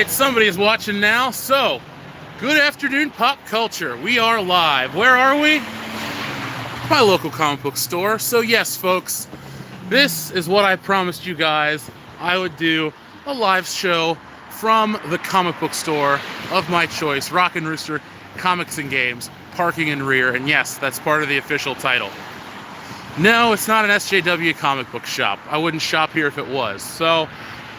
right, somebody is watching now. So, good afternoon, pop culture. We are live. Where are we? My local comic book store. So, yes, folks, this is what I promised you guys. I would do a live show from the comic book store of my choice, Rockin' Rooster Comics and Games, parking in rear. And yes, that's part of the official title. No, it's not an SJW comic book shop. I wouldn't shop here if it was. So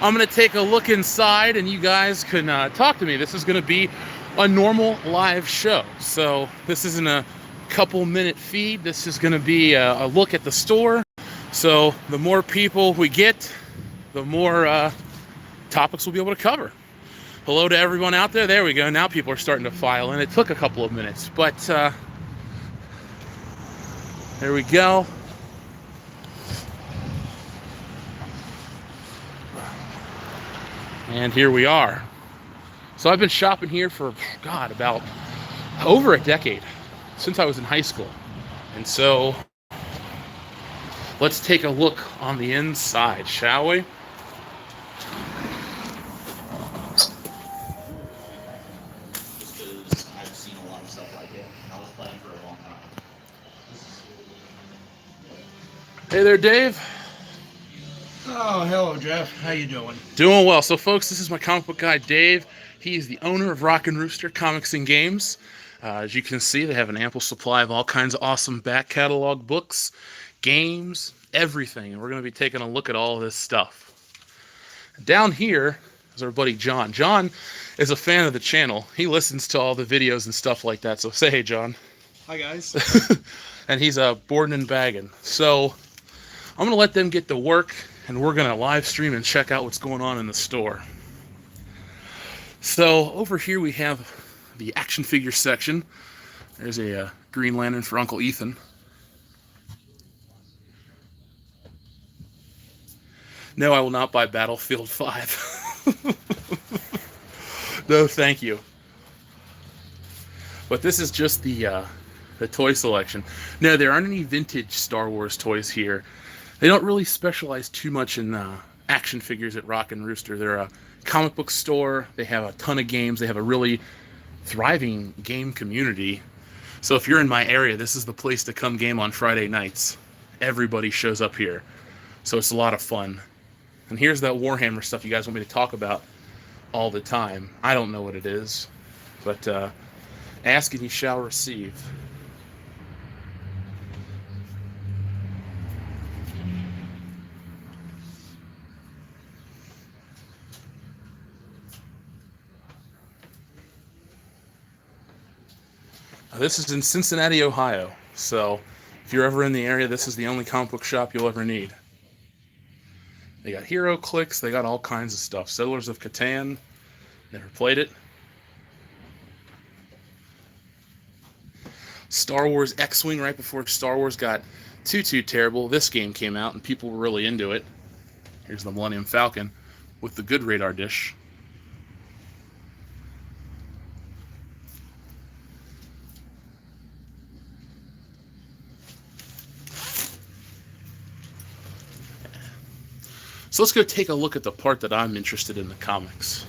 I'm going to take a look inside and you guys can talk to me. This is going to be a normal live show. So this isn't a couple minute feed. This is going to be a look at the store. So the more people we get, the more topics we'll be able to cover. Hello to everyone out there. There we go. Now people are starting to file in. It took a couple of minutes, but there we go. And here we are. So I've been shopping here for, God, about over a decade, since I was in high school. And so let's take a look on the inside, shall we? I've seen a lot of stuff like it. I was playing for a long time. Hey there, Dave. Oh, hello, Jeff. How you doing? Doing well. So, folks, this is my comic book guy, Dave. He's the owner of Rockin' Rooster Comics and Games. As you can see, they have an ample supply of all kinds of awesome back catalog books, games, everything. And we're going to be taking a look at all of this stuff. Down here is our buddy John. John is a fan of the channel. He listens to all the videos and stuff like that. So say hey, John. Hi, guys. And he's boarding and bagging. So I'm going to let them get to work, and we're going to live stream and check out what's going on in the store. So over here we have the action figure section. There's a Green Lantern for Uncle Ethan. No, I will not buy Battlefield 5. No, thank you. But this is just the toy selection. No, there aren't any vintage Star Wars toys here. They don't really specialize too much in action figures at Rockin' Rooster. They're a comic book store. They have a ton of games. They have a really thriving game community. So if you're in my area, this is the place to come game on Friday nights. Everybody shows up here. So it's a lot of fun. And here's that Warhammer stuff you guys want me to talk about all the time. I don't know what it is, but ask and you shall receive. This is in Cincinnati, Ohio. So if you're ever in the area, this is the only comic book shop you'll ever need. They got Hero Clicks. They got all kinds of stuff. Settlers of Catan. Never played it. Star Wars X-Wing right before Star Wars got too terrible. This game came out and people were really into it. Here's the Millennium Falcon with the good radar dish. So let's go take a look at the part that I'm interested in the comics.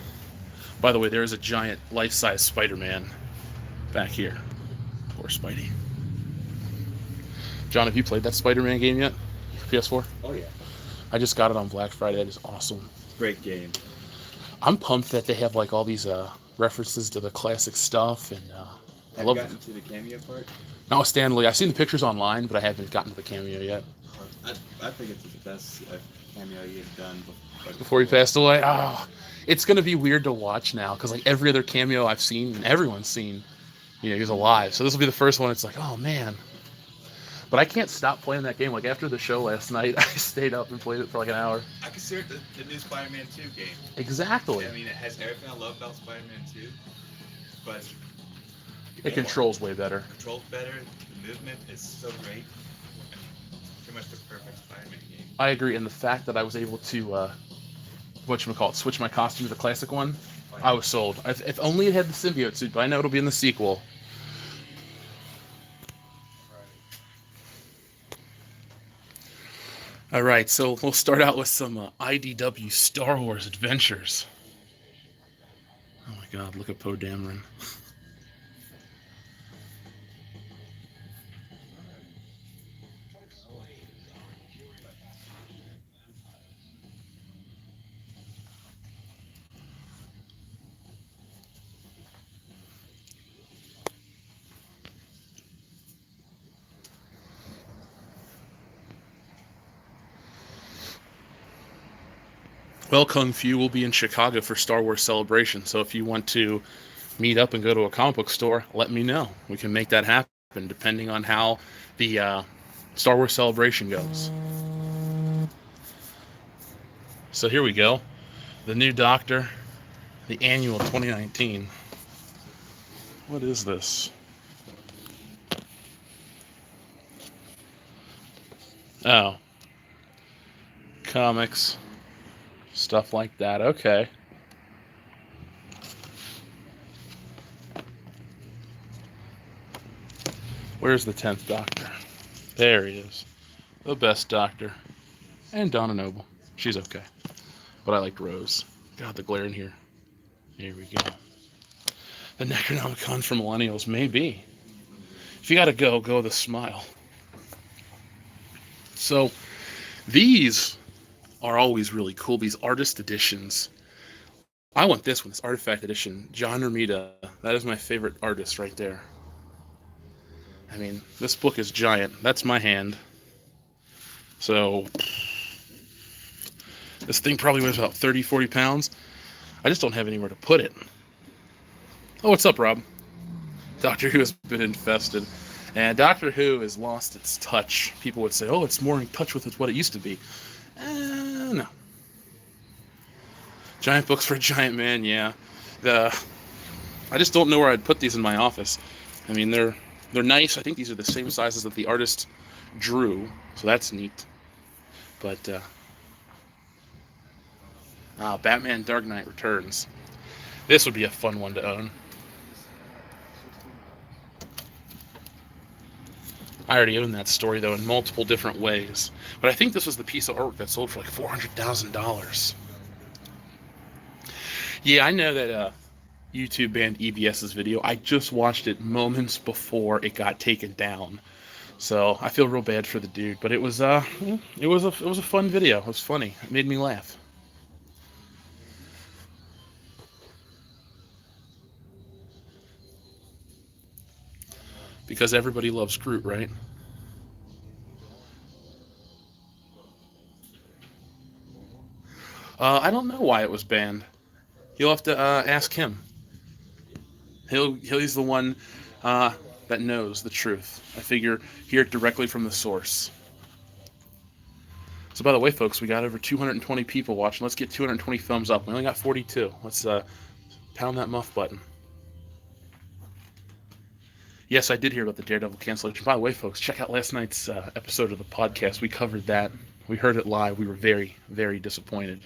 By the way, there is a giant life-size Spider-Man back here. Poor Spidey. John, have you played that Spider-Man game yet? PS4? Oh, yeah. I just got it on Black Friday. That is awesome. Great game. I'm pumped that they have like all these references to the classic stuff, and I love Have you gotten to the cameo part? No, Stan Lee. I've seen the pictures online, but I haven't gotten to the cameo yet. I think it's the best cameo you've done Before he passed away? Oh, it's going to be weird to watch now, because like every other cameo I've seen, and everyone's seen, he's alive. So this will be the first one. It's like, oh man. But I can't stop playing that game. Like after the show last night, I stayed up and played it for like an hour. I consider it the new Spider-Man 2 game. Exactly. I mean, it has everything I love about Spider-Man 2, but It controls way better. Controls better. The movement is so great. Pretty much the perfect Spider-Man game. I agree, and the fact that I was able to, switch my costume to the classic one, I was sold. If only it had the symbiote suit, but I know it'll be in the sequel. All right, so we'll start out with some IDW Star Wars Adventures. God, look at Poe Dameron. Well, Kung Fu will be in Chicago for Star Wars Celebration, so if you want to meet up and go to a comic book store, let me know. We can make that happen depending on how the Star Wars Celebration goes. So here we go. The new Doctor, the annual 2019. What is this? Oh. Comics. Stuff like that. Okay. Where's the 10th Doctor? There he is. The best Doctor. And Donna Noble. She's okay. But I liked Rose. God, the glare in here. Here we go. The Necronomicon for Millennials. Maybe. If you gotta go, go with a smile. So, these are always really cool. These artist editions. I want this one, this Artifact Edition. John Romita. That is my favorite artist right there. I mean, this book is giant. That's my hand. So, this thing probably weighs about 30, 40 pounds. I just don't have anywhere to put it. Oh, what's up, Rob? Doctor Who has been infested. And Doctor Who has lost its touch. People would say, oh, it's more in touch with what it used to be. No. Giant books for a giant man, yeah. I just don't know where I'd put these in my office. I mean, they're nice. I think these are the same sizes that the artist drew, so that's neat. But, Batman Dark Knight Returns. This would be a fun one to own. I already own that story, though, in multiple different ways. But I think this was the piece of artwork that sold for like $400,000. Yeah, I know that YouTube banned EBS's video. I just watched it moments before it got taken down. So I feel real bad for the dude. But it was a fun video. It was funny. It made me laugh. Because everybody loves Groot, right? I don't know why it was banned. You'll have to ask him. He's the one that knows the truth. I figure hear it directly from the source. So by the way, folks, we got over 220 people watching. Let's get 220 thumbs up. We only got 42. Let's pound that muff button. Yes, I did hear about the Daredevil cancellation. By the way, folks, check out last night's episode of the podcast. We covered that. We heard it live. We were very, very disappointed.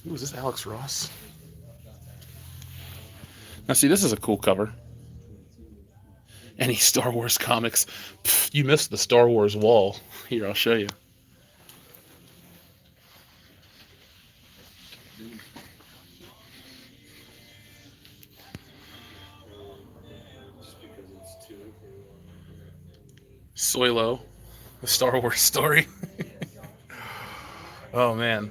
Ooh, is this Alex Ross? Now, see, this is a cool cover. Any Star Wars comics. Pfft, you missed the Star Wars wall. Here, I'll show you. Solo, the Star Wars story. Oh, man.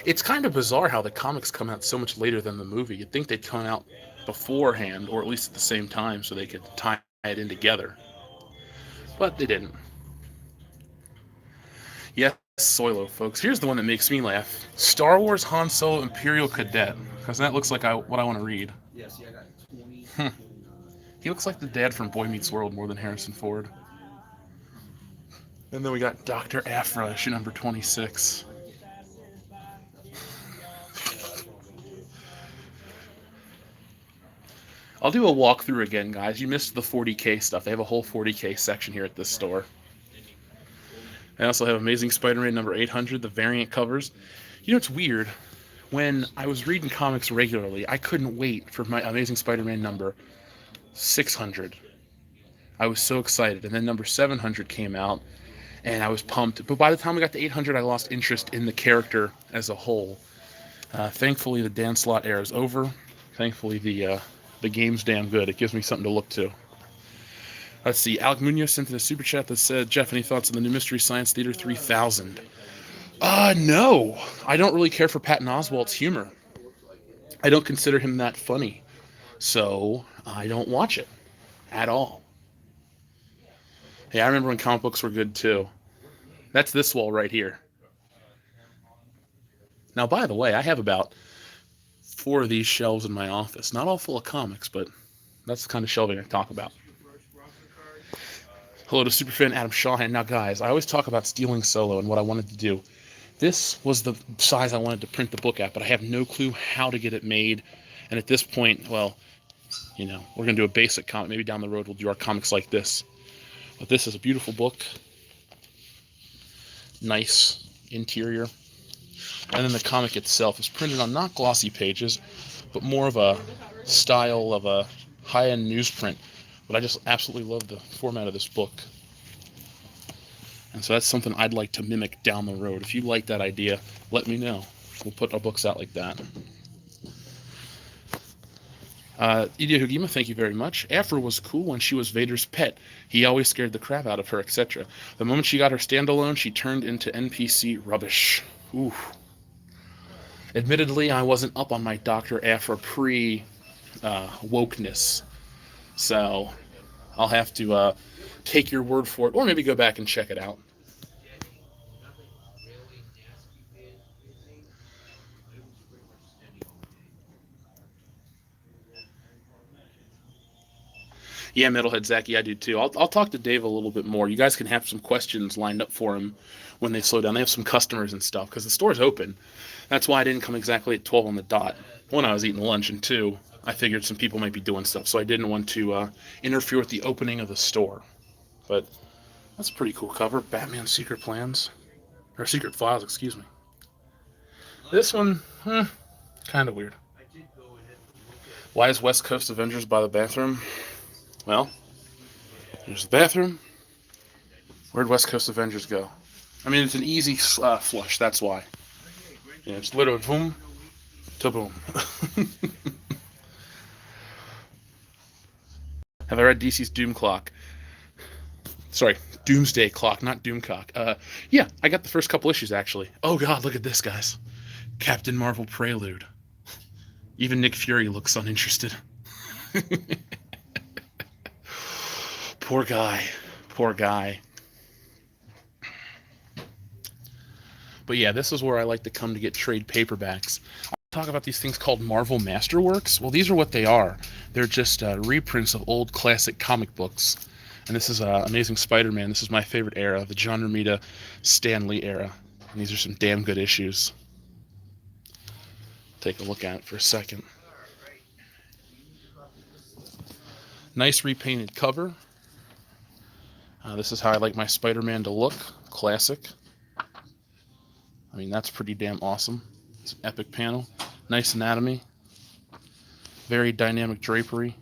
It's kind of bizarre how the comics come out so much later than the movie. You'd think they'd come out beforehand, or at least at the same time, so they could tie it in together. But they didn't. Yes, Solo, folks. Here's the one that makes me laugh. Star Wars Han Solo Imperial Cadet. Because that looks like what I want to read. Yes, yeah, I got 20. He looks like the dad from Boy Meets World more than Harrison Ford. And then we got Dr. Aphra, issue number 26. I'll do a walkthrough again, guys. You missed the 40K stuff. They have a whole 40K section here at this store. I also have Amazing Spider-Man number 800, the variant covers. You know, it's weird. when I was reading comics regularly, I couldn't wait for my Amazing Spider-Man number 600. I was so excited. And then number 700 came out, and I was pumped. But by the time we got to 800, I lost interest in the character as a whole. Thankfully, the Dan Slott era is over. Thankfully, the game's damn good. It gives me something to look to. Let's see. Alec Munoz sent in a super chat that said, Jeff, any thoughts on the new Mystery Science Theater 3000? No. I don't really care for Patton Oswalt's humor. I don't consider him that funny. So I don't watch it at all. Hey, I remember when comic books were good too. That's this wall right here. Now, by the way, I have about 4 of these shelves in my office. Not all full of comics, but that's the kind of shelving I talk about. Hello to Superfan Adam Shawhan. Now, guys, I always talk about stealing Solo and what I wanted to do. This was the size I wanted to print the book at, but I have no clue how to get it made. And at this point, well, you know, we're going to do a basic comic. Maybe down the road we'll do our comics like this. But this is a beautiful book. Nice interior. And then the comic itself is printed on not glossy pages, but more of a style of a high-end newsprint. But I just absolutely love the format of this book. And so that's something I'd like to mimic down the road. If you like that idea, let me know. We'll put our books out like that. Idia Hugima, thank you very much. Afra was cool when she was Vader's pet. He always scared the crap out of her, etc. The moment she got her standalone, she turned into NPC rubbish. Ooh. Admittedly, I wasn't up on my Dr. Afra pre-wokeness. So I'll have to take your word for it, or maybe go back and check it out. Yeah, Metalhead Zachy, I do too. I'll talk to Dave a little bit more. You guys can have some questions lined up for him when they slow down. They have some customers and stuff, because the store's open. That's why I didn't come exactly at 12 on the dot. 1, I was eating lunch, and 2, I figured some people might be doing stuff, so I didn't want to interfere with the opening of the store. But that's a pretty cool cover. Batman Secret Plans. Or Secret Files, excuse me. This one, kind of weird. Why is West Coast Avengers by the bathroom? Well, there's the bathroom. Where'd West Coast Avengers go? I mean, it's an easy flush, that's why. Yeah, it's literally boom to boom. Have I read DC's Doom Clock? Sorry, Doomsday Clock, not Doomcock. Yeah, I got the first couple issues, actually. Oh god, look at this, guys. Captain Marvel Prelude. Even Nick Fury looks uninterested. Poor guy. Poor guy. But yeah, this is where I like to come to get trade paperbacks. I talk about these things called Marvel Masterworks. Well, these are what they are. They're just reprints of old classic comic books. And this is Amazing Spider-Man. This is my favorite era, the John Romita Stan Lee era. And these are some damn good issues. Take a look at it for a second. Nice repainted cover. This is how I like my Spider-Man to look. Classic. I mean, that's pretty damn awesome. It's an epic panel. Nice anatomy. Very dynamic drapery.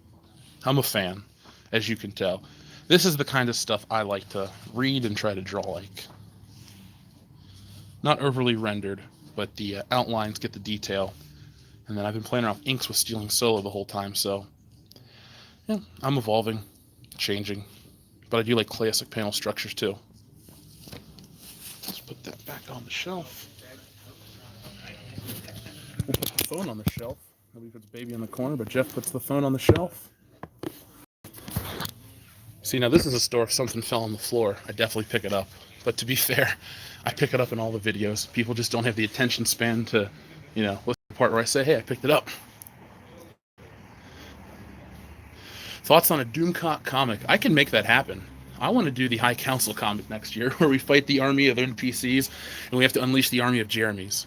I'm a fan, as you can tell. This is the kind of stuff I like to read and try to draw like. Not overly rendered, but the outlines get the detail. And then I've been playing around with inks with Stealing Solo the whole time, so yeah, I'm evolving, changing. But I do like classic panel structures too. Let's put that back on the shelf. We'll put the phone on the shelf. Nobody puts baby in the corner, but Jeff puts the phone on the shelf. See, now this is a store, if something fell on the floor, I definitely pick it up. But to be fair, I pick it up in all the videos. People just don't have the attention span to, you know, listen to the part where I say, hey, I picked it up. Thoughts on a Doomcock comic? I can make that happen. I want to do the High Council comic next year, where we fight the army of NPCs, and we have to unleash the army of Jeremys.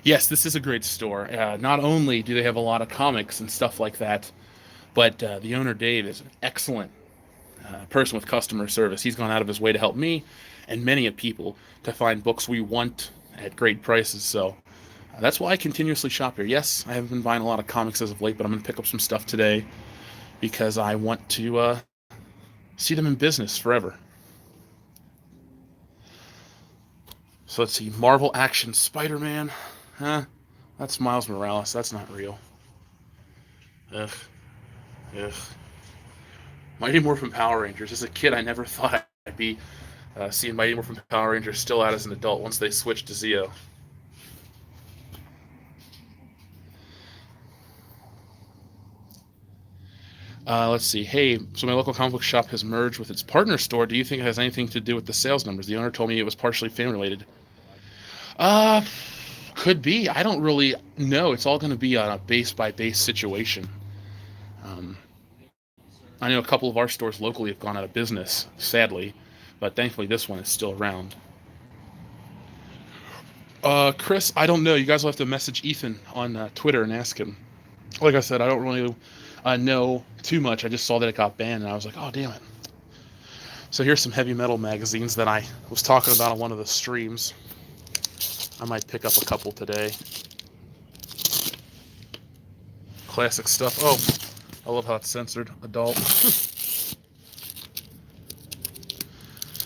Yes, this is a great store. Not only do they have a lot of comics and stuff like that, but the owner, Dave, is an excellent person with customer service. He's gone out of his way to help me and many of people to find books we want at great prices. So that's why I continuously shop here. Yes, I haven't been buying a lot of comics as of late, but I'm going to pick up some stuff today because I want to see them in business forever. So let's see. Marvel Action Spider-Man. Huh? That's Miles Morales. That's not real. Ugh. Ugh. Mighty Morphin Power Rangers. As a kid, I never thought I'd be seeing Mighty Morphin Power Rangers still out as an adult once they switched to Zeo. Let's see. Hey, so my local comic book shop has merged with its partner store. Do you think it has anything to do with the sales numbers? The owner told me it was partially fan related. Uh, could be. I don't really know. It's all going to be on a base by base situation. Um, I know a couple of our stores locally have gone out of business, sadly, but thankfully this one is still around. Chris, I don't know. You guys will have to message Ethan on Twitter and ask him. Like I said, I don't really know too much. I just saw that it got banned, and I was like, oh, damn it. So here's some heavy metal magazines that I was talking about on one of the streams. I might pick up a couple today. Classic stuff. Oh, I love how it's censored. Adult.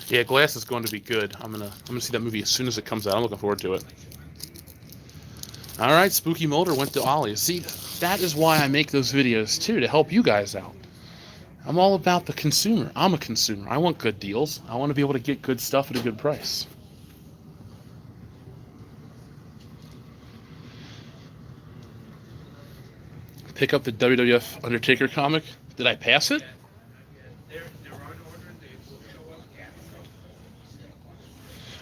Yeah, Glass is going to be good. I'm gonna see that movie as soon as it comes out. I'm looking forward to it. All right, Spooky Mulder went to Ollie's. See, that is why I make those videos too, to help you guys out. I'm all about the consumer. I'm a consumer. I want good deals. I want to be able to get good stuff at a good price. Pick up the WWF Undertaker comic. Did I pass it?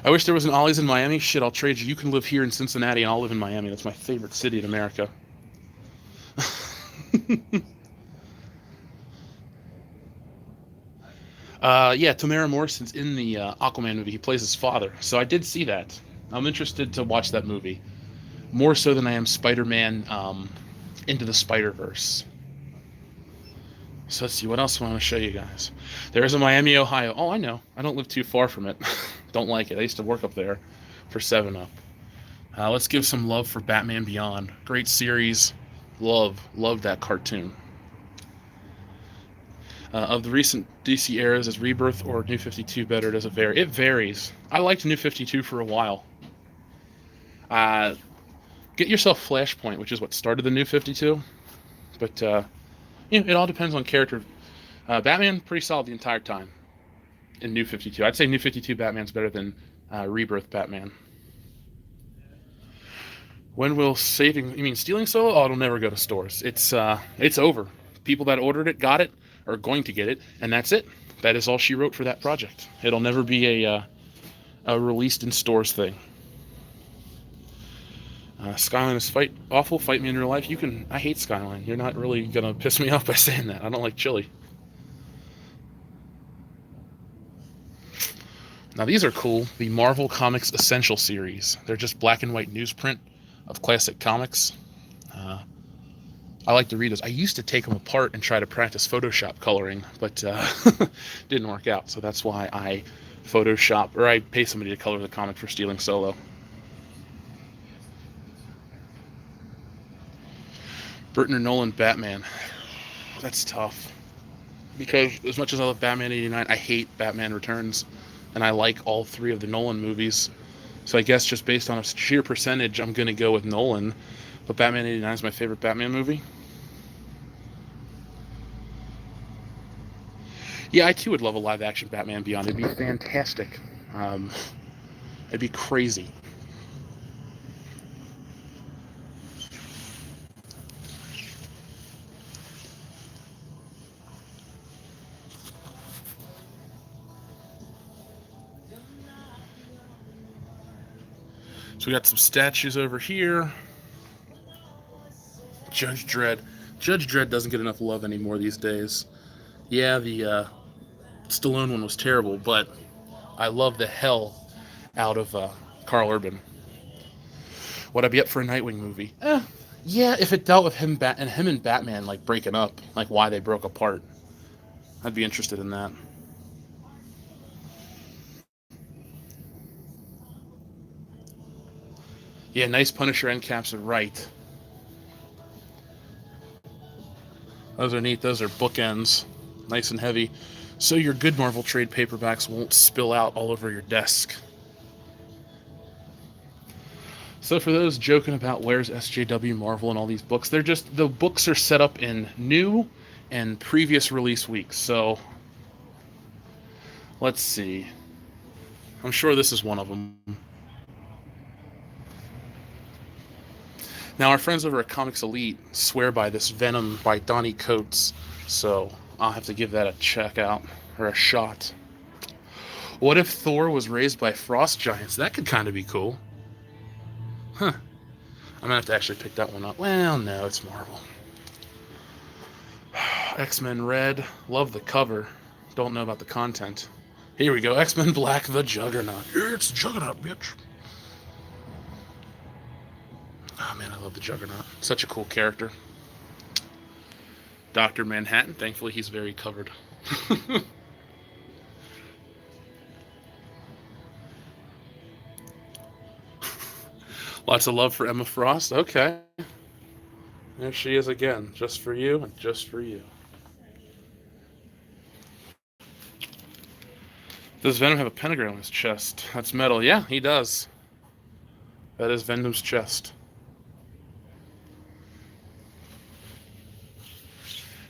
I wish there was an Ollie's in Miami. Shit, I'll trade you. You can live here in Cincinnati and I'll live in Miami. That's my favorite city in America. Yeah, Tamara Morrison's in the Aquaman movie. He plays his father. So I did see that. I'm interested to watch that movie. More so than I am Spider-Man Into the Spider-Verse. So let's see, what else I want to show you guys. There's a Miami, Ohio. Oh, I know. I don't live too far from it. Don't like it. I used to work up there for 7-Up. Let's give some love for Batman Beyond. Great series. Love that cartoon. Of the recent DC eras, is Rebirth or New 52 better? Does it vary? It varies. I liked New 52 for a while. Get yourself Flashpoint, which is what started the New 52. But, it all depends on character. Batman, pretty solid the entire time in New 52. I'd say New 52 Batman's better than Rebirth Batman. When will saving... You mean stealing Solo? Oh, it'll never go to stores. It's over. People that ordered it got it, are going to get it, and that's it. That is all she wrote for that project. It'll never be a released in stores thing. Skyline is awful. Fight me in real life. I hate Skyline. You're not really gonna piss me off by saying that. I don't like chili. Now these are cool. The Marvel Comics Essential Series. They're just black and white newsprint of classic comics. I like to read those. I used to take them apart and try to practice Photoshop coloring, but didn't work out. So that's why I pay somebody to color the comic for stealing Solo. Burton or Nolan Batman. That's tough. Because as much as I love Batman 89, I hate Batman Returns. And I like all 3 of the Nolan movies. So I guess just based on a sheer percentage, I'm going to go with Nolan. But Batman 89 is my favorite Batman movie. Yeah, I too would love a live-action Batman Beyond. It'd be fantastic. It'd be crazy. So we got some statues over here. Judge Dredd. Judge Dredd doesn't get enough love anymore these days. Yeah, the Stallone one was terrible, but I love the hell out of Carl Urban. Would I be up for a Nightwing movie? Yeah, if it dealt with him and Batman like breaking up, like why they broke apart. I'd be interested in that. Yeah, nice Punisher end caps are right. Those are neat. Those are bookends. Nice and heavy. So your good Marvel trade paperbacks won't spill out all over your desk. So for those joking about where's SJW Marvel and all these books, they're just, the books are set up in new and previous release weeks. So let's see. I'm sure this is one of them. Now our friends over at Comics Elite swear by this Venom by Donnie Coates, so I'll have to give that a check out, or a shot. What if Thor was raised by frost giants? That could kind of be cool. Huh. I'm gonna have to actually pick that one up. Well, no, it's Marvel. X-Men Red. Love the cover. Don't know about the content. Here we go. X-Men Black, the Juggernaut. It's Juggernaut, bitch. Oh man, I love the Juggernaut. Such a cool character. Dr. Manhattan. Thankfully, he's very covered. Lots of love for Emma Frost. Okay. There she is again. Just for you and just for you. Does Venom have a pentagram on his chest? That's metal. Yeah, he does. That is Venom's chest.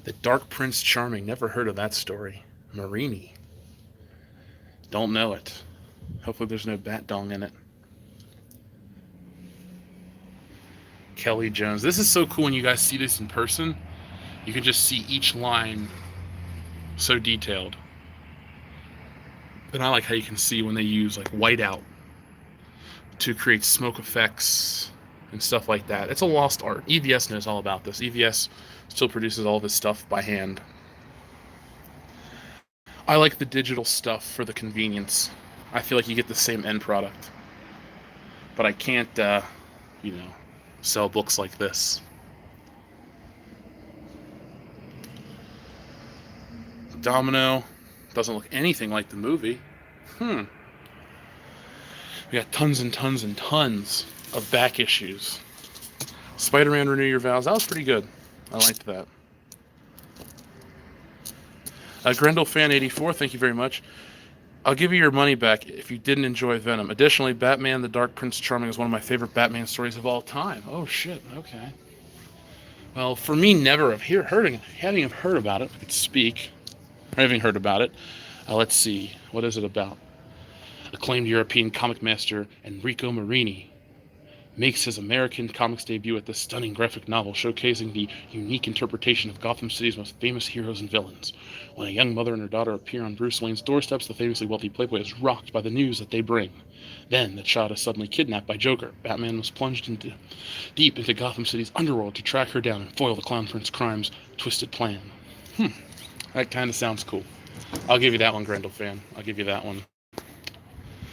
The Dark Prince Charming. Never heard of that story. Marini. Don't know it. Hopefully there's no bat dong in it. Kelly Jones. This is so cool when you guys see this in person. You can just see each line so detailed. And I like how you can see when they use like whiteout to create smoke effects and stuff like that. It's a lost art. EVS knows all about this. EVS still produces all this stuff by hand. I like the digital stuff for the convenience. I feel like you get the same end product. But I can't, sell books like this. Domino doesn't look anything like the movie. We got tons and tons and tons of back issues. Spider-Man Renew Your Vows. That was pretty good. I liked that. Grendel Fan 84, thank you very much. I'll give you your money back if you didn't enjoy Venom. Additionally, Batman the Dark Prince Charming is one of my favorite Batman stories of all time. Oh shit, okay. Well, for me, never having heard about it, I could speak, or having heard about it. Let's see, what is it about? Acclaimed European comic master Enrico Marini makes his American comics debut with this stunning graphic novel showcasing the unique interpretation of Gotham City's most famous heroes and villains. When a young mother and her daughter appear on Bruce Wayne's doorsteps, the famously wealthy playboy is rocked by the news that they bring. Then, the child is suddenly kidnapped by Joker. Batman was plunged deep into Gotham City's underworld to track her down and foil the Clown Prince's crimes' twisted plan. That kind of sounds cool. I'll give you that one, Grendel Fan. I'll give you that one.